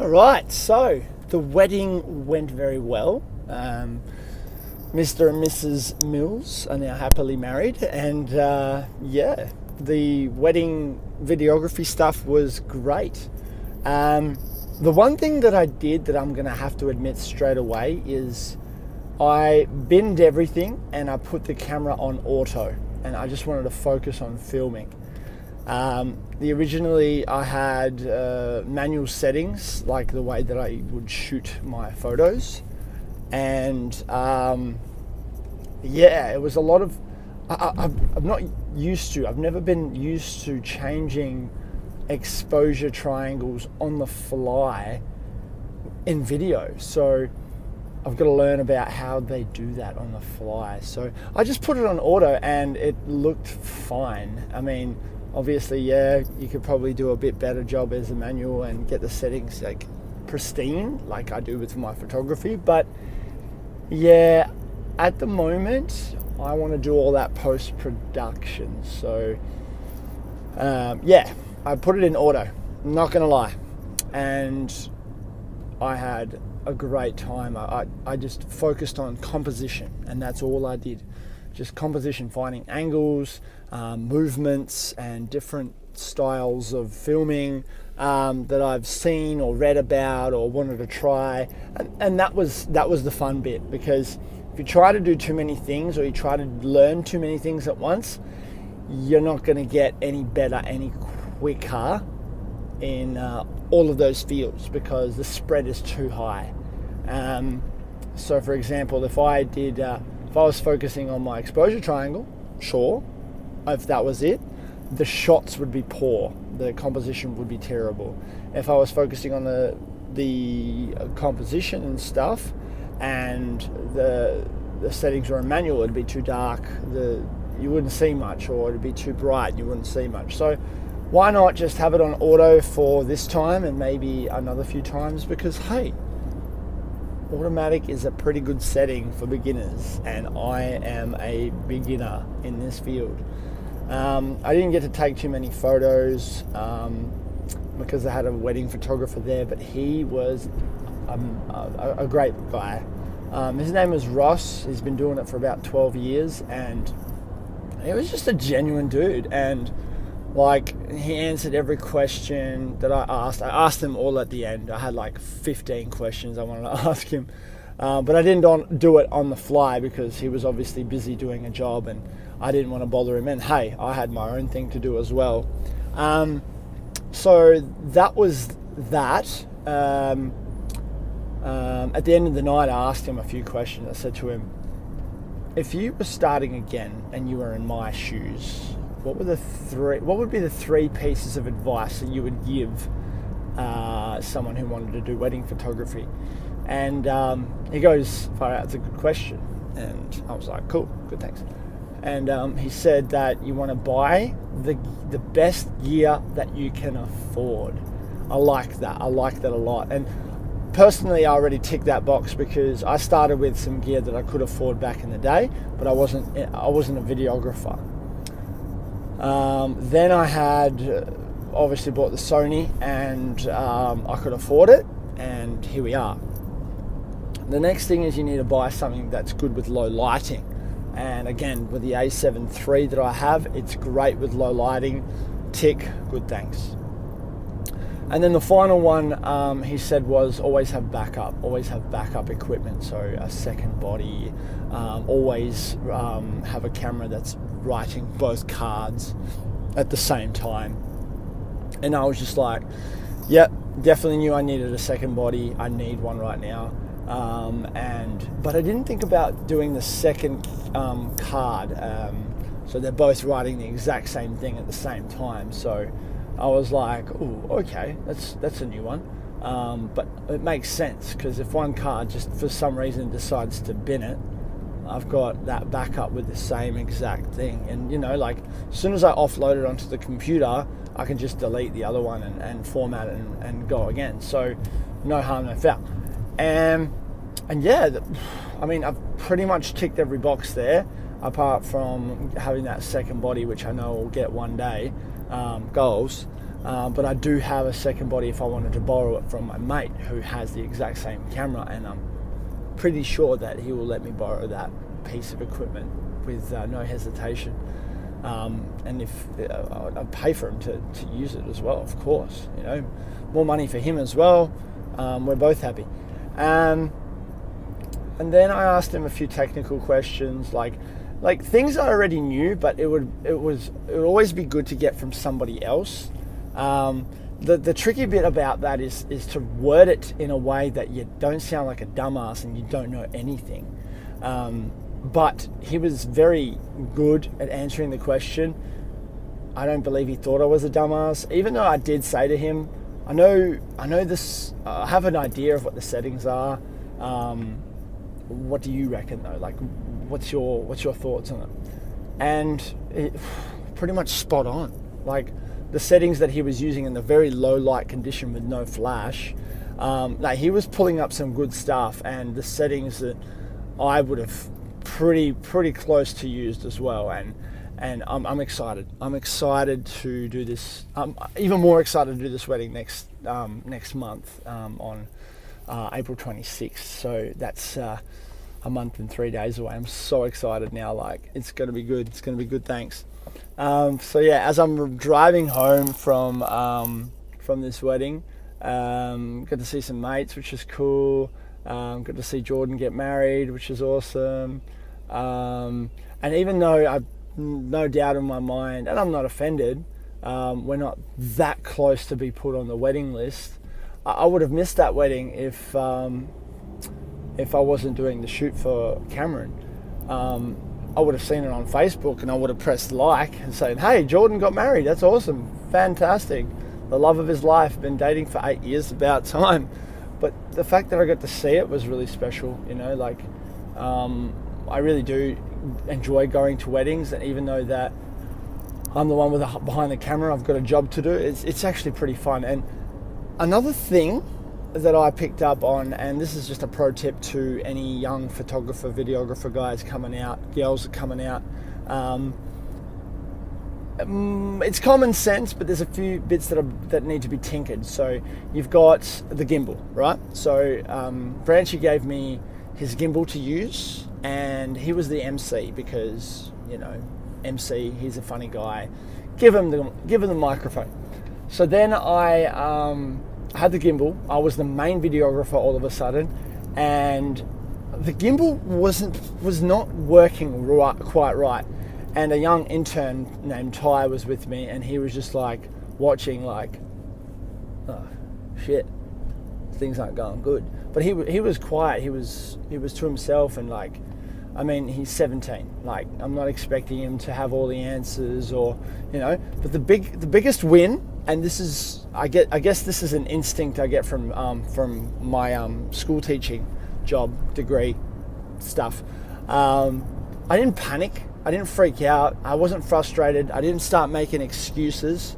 All right, so the wedding went very well. Mr. and Mrs. Mills are now happily married, and the wedding videography stuff was great. The one thing that I did that I'm going to have to admit straight away is I binned everything and I put the camera on auto, and I just wanted to focus on filming. Originally I had manual settings, like the way that I would shoot my photos, and it was a lot of I've never been used to changing exposure triangles on the fly in video, so I've got to learn about how they do that on the fly. So I just put it on auto and it looked fine. I mean, obviously, you could probably do a bit better job as a manual and get the settings like pristine, like I do with my photography. But yeah, at the moment, I want to do all that post-production. So I put it in auto, I'm not gonna lie. And I had a great time. I just focused on composition, and that's all I did. Just composition, finding angles, movements, and different styles of filming that I've seen or read about or wanted to try, and that was the fun bit, because if you try to do too many things or you try to learn too many things at once, you're not going to get any better any quicker in all of those fields, because the spread is too high. So for example, if I was focusing on my exposure triangle, sure, if that was it, the shots would be poor, the composition would be terrible. If I was focusing on the composition and stuff, and the settings were in manual, it'd be too dark, you wouldn't see much, or it'd be too bright, you wouldn't see much. So why not just have it on auto for this time and maybe another few times? Because hey, automatic is a pretty good setting for beginners, and I am a beginner in this field. I didn't get to take too many photos because I had a wedding photographer there, but he was a great guy. His name was Ross. He's been doing it for about 12 years, and he was just a genuine dude. And like, he answered every question that I asked. I asked him all at the end. I had like 15 questions I wanted to ask him, but I didn't do it on the fly because he was obviously busy doing a job, and I didn't want to bother him. And hey, I had my own thing to do as well. So that was that. At the end of the night, I asked him a few questions. I said to him, if you were starting again and you were in my shoes, what would be the three pieces of advice that you would give someone who wanted to do wedding photography? And he goes, far out, it's a good question. And I was like, cool, good, thanks. And he said that you want to buy the best gear that you can afford. I like that a lot. And personally, I already ticked that box, because I started with some gear that I could afford back in the day, but I wasn't a videographer. Then I had obviously bought the Sony, and I could afford it, and here we are. The next thing is you need to buy something that's good with low lighting. And again, with the A7 III that I have, it's great with low lighting. Tick, good, thanks. And then the final one he said was always have backup equipment. So a second body, always have a camera that's writing both cards at the same time. And I was just like, yep, definitely knew I needed a second body. I need one right now. But I didn't think about doing the second card. So they're both writing the exact same thing at the same time. So I was like, oh, okay, that's a new one. But it makes sense, because if one card just for some reason decides to bin it, I've got that backup with the same exact thing. And like, as soon as I offload it onto the computer, I can just delete the other one and format it and go again. So no harm, no foul. And yeah, I mean, I've pretty much ticked every box there, apart from having that second body, which I know I'll get one day, goals. but I do have a second body if I wanted to borrow it from my mate who has the exact same camera, and I'm pretty sure that he will let me borrow that piece of equipment with no hesitation. And if I'd pay for him to use it as well, of course, more money for him as well. We're both happy. And then I asked him a few technical questions, like things I already knew, but it would always be good to get from somebody else. The tricky bit about that is to word it in a way that you don't sound like a dumbass and you don't know anything. But he was very good at answering the question. I don't believe he thought I was a dumbass, even though I did say to him, I know this. I have an idea of what the settings are. What do you reckon though? Like, what's your thoughts on it? And it, pretty much spot on. Like the settings that he was using in the very low light condition with no flash, like he was pulling up some good stuff, and the settings that I would have pretty close to used as well. And I'm excited. I'm excited to do this. I'm even more excited to do this wedding next month on April 26th. So that's a month and 3 days away. I'm so excited now. Like, it's going to be good. It's going to be good. Thanks. So yeah, as I'm driving home from this wedding, got to see some mates, which is cool. Got to see Jordan get married, which is awesome. And even though I've no doubt in my mind, and I'm not offended, we're not that close to be put on the wedding list, I would have missed that wedding if I wasn't doing the shoot for Cameron. I would have seen it on Facebook and I would have pressed like and said, hey, Jordan got married, that's awesome, fantastic, the love of his life, been dating for 8 years, about time. But the fact that I got to see it was really special, I really do enjoy going to weddings, and even though that I'm the one behind the camera, I've got a job to do, it's actually pretty fun. And another thing that I picked up on, and this is just a pro tip to any young photographer, videographer guys coming out, girls are coming out, it's common sense, but there's a few bits that need to be tinkered. So you've got the gimbal, right? So Branchy gave me his gimbal to use, and he was the MC because, MC, he's a funny guy. Give him the microphone. So then I had the gimbal. I was the main videographer all of a sudden, and the gimbal was not working quite right. And a young intern named Ty was with me, and he was just like watching, like, oh shit, things aren't going good. But he was quiet. He was to himself, and like, I mean, he's 17. Like, I'm not expecting him to have all the answers, or But the biggest win, and this is I guess this is an instinct I get from my school teaching job degree stuff. I didn't panic. I didn't freak out. I wasn't frustrated. I didn't start making excuses.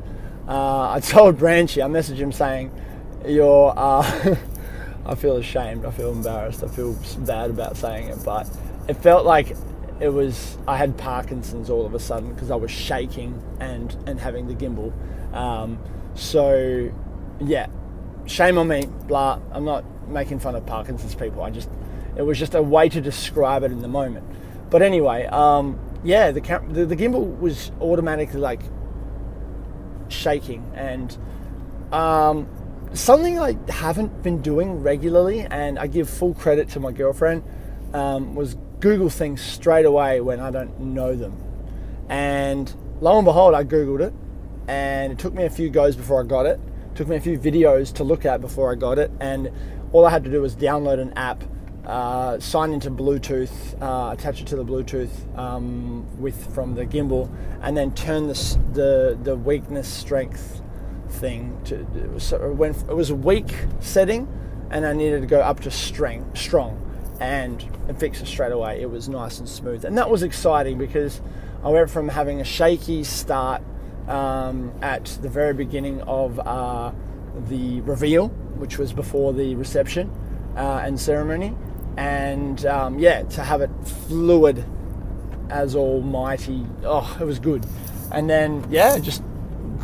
I told Branchy, I messaged him saying, I feel ashamed. I feel embarrassed. I feel bad about saying it, but it felt like I had Parkinson's all of a sudden because I was shaking and having the gimbal. So yeah, shame on me, blah. I'm not making fun of Parkinson's people. It was just a way to describe it in the moment. But anyway, yeah, the gimbal was automatically like shaking, and something I haven't been doing regularly, and I give full credit to my girlfriend, was Google things straight away when I don't know them. And lo and behold, I Googled it, and it took me a few goes before I got it. It took me a few videos to look at before I got it, and all I had to do was download an app, sign into Bluetooth, attach it to the Bluetooth from the gimbal, and then turn the weakness strength thing to. It was a weak setting, and I needed to go up to strong, and it fixed it straight away. It was nice and smooth, and that was exciting because I went from having a shaky start at the very beginning of the reveal, which was before the reception and ceremony, and to have it fluid as almighty. Oh, it was good. And then just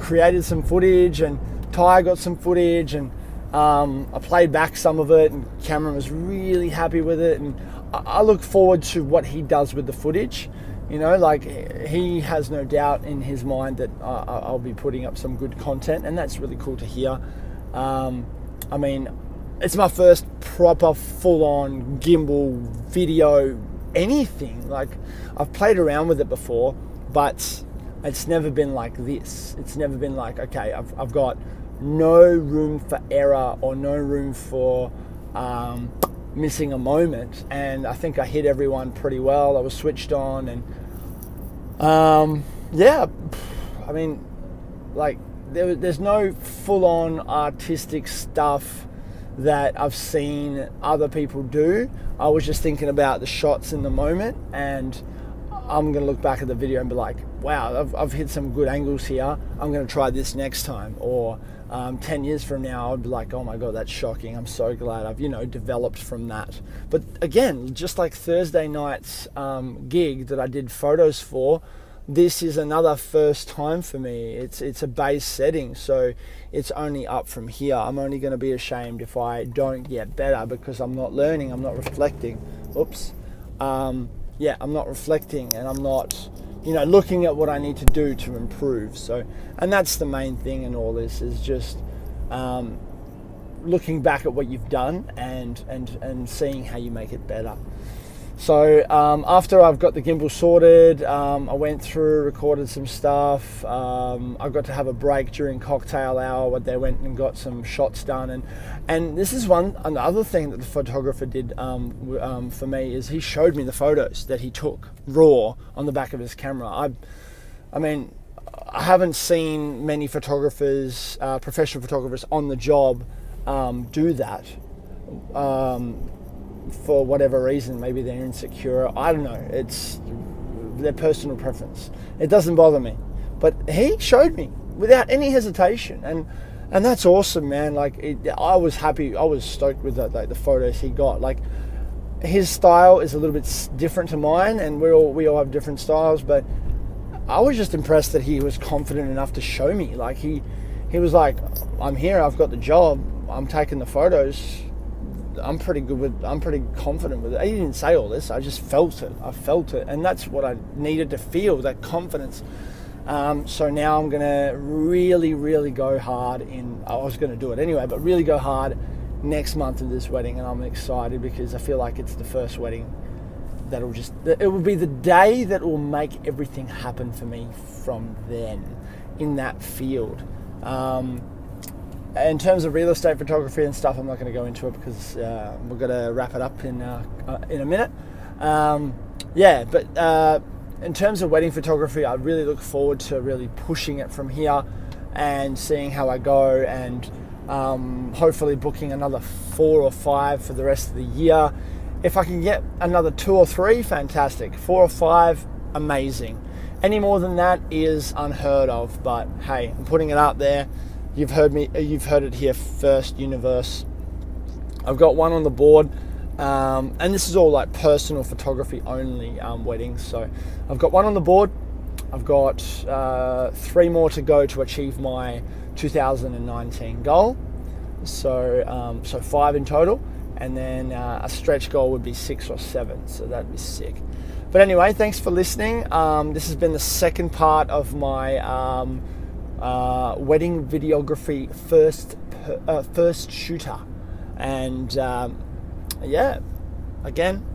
created some footage, and Ty got some footage, and I played back some of it, and Cameron was really happy with it, and I look forward to what he does with the footage. You know, like, he has no doubt in his mind that I'll be putting up some good content, and that's really cool to hear. I mean, it's my first proper full-on gimbal video anything. Like, I've played around with it before, but it's never been like this. It's never been like, okay, I've got no room for error or no room for missing a moment, and I think I hit everyone pretty well. I was switched on, and yeah, I mean, like, there's no full-on artistic stuff that I've seen other people do. I was just thinking about the shots in the moment, and I'm going to look back at the video and be like, wow, I've hit some good angles here. I'm going to try this next time. Or 10 years from now, I'd be like, oh my God, that's shocking. I'm so glad I've, developed from that. But again, just like Thursday night's gig that I did photos for, this is another first time for me. It's a base setting, so it's only up from here. I'm only going to be ashamed if I don't get better, because I'm not learning, I'm not reflecting. Oops. Yeah, I'm not reflecting, and I'm not, looking at what I need to do to improve. So, and that's the main thing in all this, is just looking back at what you've done and seeing how you make it better. So after I've got the gimbal sorted, I went through, recorded some stuff. I got to have a break during cocktail hour where they went and got some shots done. And this is another thing that the photographer did for me, is he showed me the photos that he took raw on the back of his camera. I mean, I haven't seen many photographers, professional photographers on the job do that. For whatever reason, maybe they're insecure. I don't know. It's their personal preference. It doesn't bother me. But he showed me without any hesitation, and that's awesome, man. Like, I was happy. I was stoked with the photos he got. Like, his style is a little bit different to mine, and we all have different styles. But I was just impressed that he was confident enough to show me. Like, he was like, I'm here. I've got the job. I'm taking the photos. I'm pretty confident with it. He didn't say all this. I just felt it. I felt it. And that's what I needed to feel, that confidence. So now I'm going to really, really go hard I was going to do it anyway, but really go hard next month in this wedding. And I'm excited because I feel like it's the first wedding it will be the day that will make everything happen for me from then in that field. In terms of real estate photography and stuff, I'm not going to go into it because we're going to wrap it up in a minute. But in terms of wedding photography, I really look forward to really pushing it from here and seeing how I go, and hopefully booking another 4 or 5 for the rest of the year. If I can get another 2 or 3, fantastic. 4 or 5, amazing. Any more than that is unheard of, but hey, I'm putting it out there. You've heard it here first, universe. I've got one on the board, and this is all like personal photography only weddings. So I've got one on the board. I've got 3 more to go to achieve my 2019 goal. So 5 in total, and then a stretch goal would be 6 or 7. So that'd be sick. But anyway, thanks for listening. This has been the second part of my wedding videography first shooter, and again,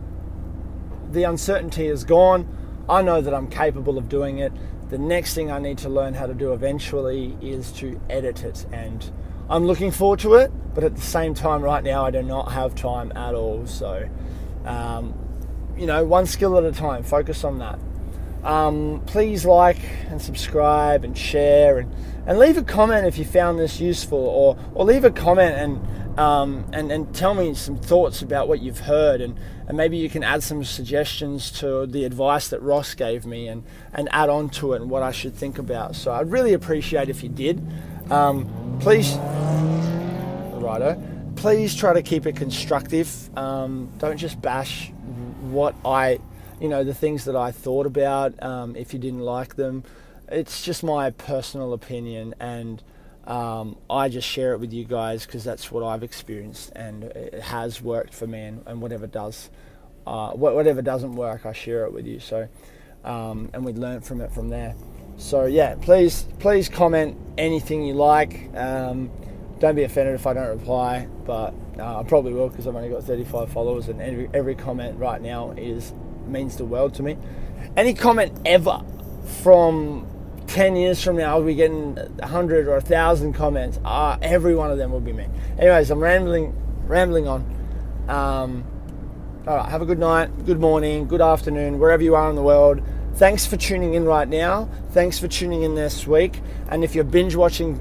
the uncertainty is gone. I know that I'm capable of doing it. The next thing I need to learn how to do eventually is to edit it, and I'm looking forward to it, but at the same time right now I do not have time at all. So one skill at a time, focus on that. Please like and subscribe and share, and leave a comment if you found this useful, or leave a comment and tell me some thoughts about what you've heard, and maybe you can add some suggestions to the advice that Ross gave me and add on to it and what I should think about. So I'd really appreciate if you did. Please try to keep it constructive. Don't just bash the things that I thought about. If you didn't like them, it's just my personal opinion, and I just share it with you guys because that's what I've experienced, and it has worked for me. And whatever does, whatever doesn't work, I share it with you. So, and we learn from it from there. So yeah, please comment anything you like. Don't be offended if I don't reply, but I probably will because I've only got 35 followers, and every comment right now means the world to me. Any comment ever from 10 years from now, I'll be getting 100 or 1,000 comments. Every one of them will be me. Anyways, I'm rambling on. All right, have a good night, good morning, good afternoon, wherever you are in the world. Thanks for tuning in right now. Thanks for tuning in this week. And if you're binge watching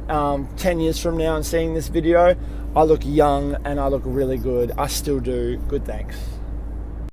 10 years from now and seeing this video, I look young and I look really good. I still do. Good thanks.